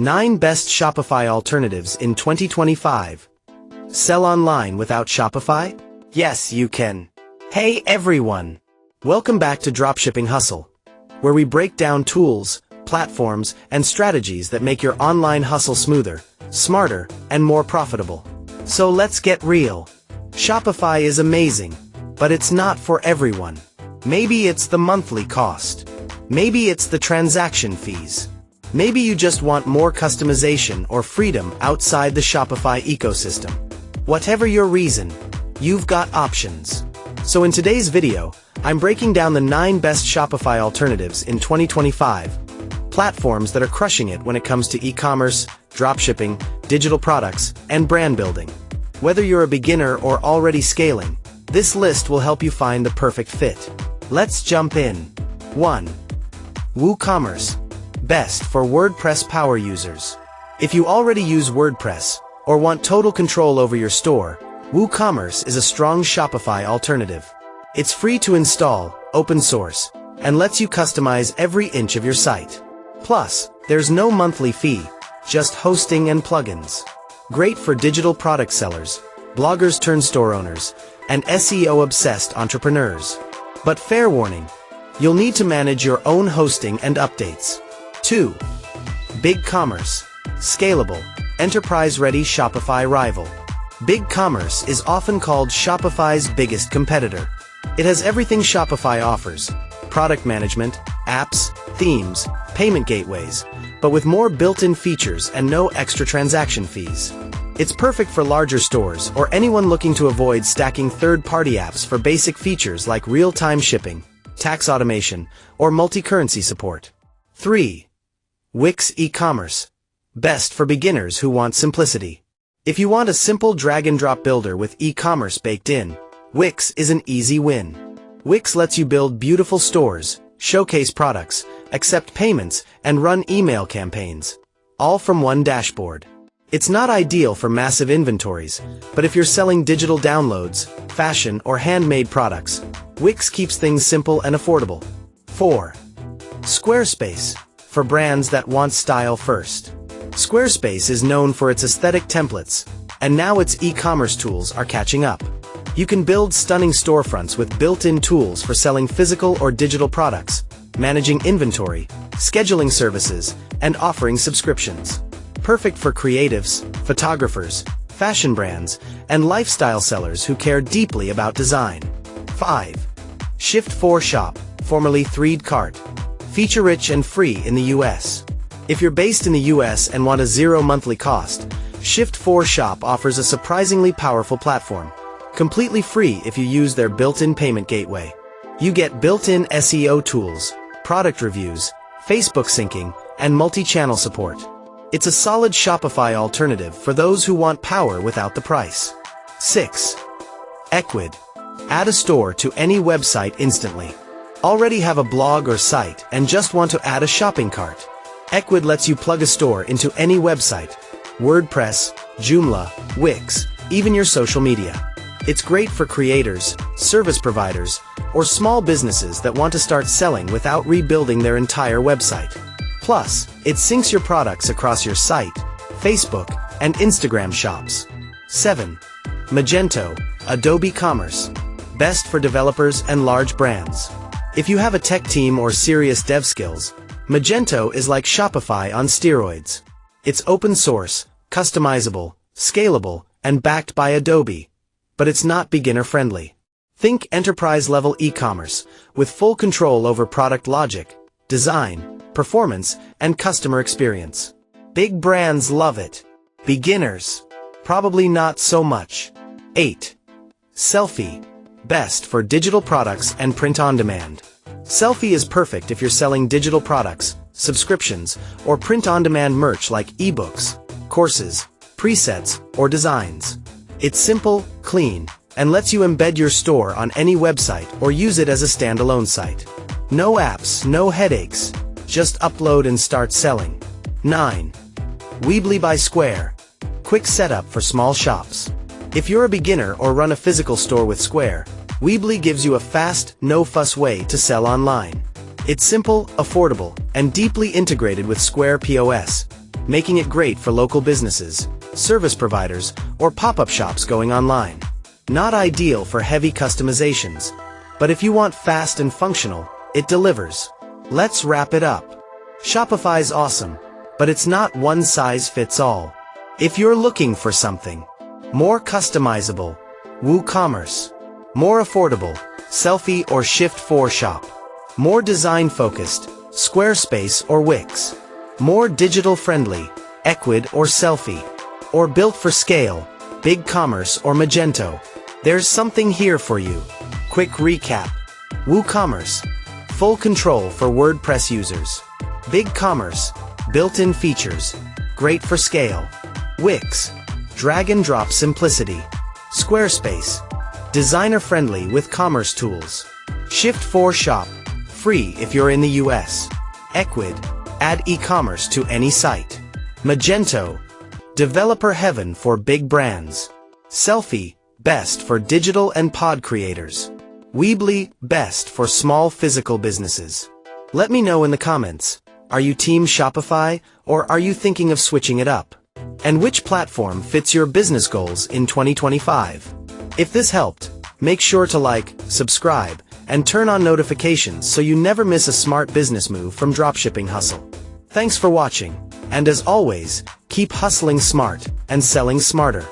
9 Best Shopify Alternatives in 2025. Sell online without Shopify? Yes, you can. Hey everyone! Welcome back to Dropshipping Hustle, where we break down tools, platforms, and strategies that make your online hustle smoother, smarter, and more profitable. So let's get real. Shopify is amazing, but it's not for everyone. Maybe it's the monthly cost. Maybe it's the transaction fees. Maybe you just want more customization or freedom outside the Shopify ecosystem. Whatever your reason, you've got options. So in today's video, I'm breaking down the 9 best Shopify alternatives in 2025. Platforms that are crushing it when it comes to e-commerce, dropshipping, digital products, and brand building. Whether you're a beginner or already scaling, this list will help you find the perfect fit. Let's jump in. 1. WooCommerce. Best for WordPress power users. If you already use WordPress or want total control over your store, WooCommerce is a strong Shopify alternative. It's free to install, open source, and lets you customize every inch of your site. Plus, there's no monthly fee, just hosting and plugins. Great for digital product sellers, bloggers turned store owners, and SEO-obsessed entrepreneurs. But fair warning, you'll need to manage your own hosting and updates. 2. BigCommerce. Scalable, enterprise-ready Shopify rival. BigCommerce is often called Shopify's biggest competitor. It has everything Shopify offers: product management, apps, themes, payment gateways, but with more built-in features and no extra transaction fees. It's perfect for larger stores or anyone looking to avoid stacking third-party apps for basic features like real-time shipping, tax automation, or multi-currency support. 3. Wix e-commerce. Best for beginners who want simplicity. If you want a simple drag-and-drop builder with e-commerce baked in, Wix is an easy win. Wix lets you build beautiful stores, showcase products, accept payments, and run email campaigns, all from one dashboard. It's not ideal for massive inventories, but if you're selling digital downloads, fashion, or handmade products, Wix keeps things simple and affordable. 4. Squarespace. For brands that want style first. Squarespace is known for its aesthetic templates, and now its e-commerce tools are catching up. You can build stunning storefronts with built-in tools for selling physical or digital products, managing inventory, scheduling services, and offering subscriptions. Perfect for creatives, photographers, fashion brands, and lifestyle sellers who care deeply about design. 5. Shift4Shop, formerly 3Cart. Feature-rich and free in the US. If you're based in the US and want a zero monthly cost, Shift4Shop offers a surprisingly powerful platform. Completely free if you use their built-in payment gateway. You get built-in SEO tools, product reviews, Facebook syncing, and multi-channel support. It's a solid Shopify alternative for those who want power without the price. 6. Ecwid. Add a store to any website instantly. Already have a blog or site and just want to add a shopping cart? Ecwid lets you plug a store into any website: WordPress, Joomla, Wix, even your social media. It's great for creators, service providers, or small businesses that want to start selling without rebuilding their entire website. Plus, it syncs your products across your site, Facebook, and Instagram shops. 7. Magento. Adobe Commerce. Best for developers and large brands. If you have a tech team or serious dev skills, Magento is like Shopify on steroids. It's open source, customizable, scalable, and backed by Adobe. But it's not beginner-friendly. Think enterprise-level e-commerce, with full control over product logic, design, performance, and customer experience. Big brands love it. Beginners, probably not so much. 8. Selfie. Best for digital products and print-on-demand. Selfie is perfect if you're selling digital products, subscriptions, or print-on-demand merch like ebooks, courses, presets, or designs. It's simple, clean, and lets you embed your store on any website or use it as a standalone site. No apps, no headaches. Just upload and start selling. 9. Weebly by Square. Quick setup for small shops. If you're a beginner or run a physical store with Square, Weebly gives you a fast, no-fuss way to sell online. It's simple, affordable, and deeply integrated with Square POS, making it great for local businesses, service providers, or pop-up shops going online. Not ideal for heavy customizations, but if you want fast and functional, it delivers. Let's wrap it up. Shopify's awesome, but it's not one size fits all. If you're looking for something more customizable, WooCommerce. More affordable, Selfie or Shift4 Shop. More design-focused, Squarespace or Wix. More digital-friendly, Ecwid or Selfie. Or built for scale, BigCommerce or Magento. There's something here for you. Quick recap. WooCommerce. Full control for WordPress users. BigCommerce. Built-in features. Great for scale. Wix. Drag-and-drop simplicity. Squarespace. Designer-friendly with commerce tools. Shift4 Shop. Free if you're in the US. Ecwid. Add e-commerce to any site. Magento. Developer heaven for big brands. Selfie. Best for digital and pod creators. Weebly. Best for small physical businesses. Let me know in the comments. Are you Team Shopify, or are you thinking of switching it up? And which platform fits your business goals in 2025? If this helped, make sure to like, subscribe, and turn on notifications so you never miss a smart business move from Dropshipping Hustle. Thanks for watching, and as always, keep hustling smart and selling smarter.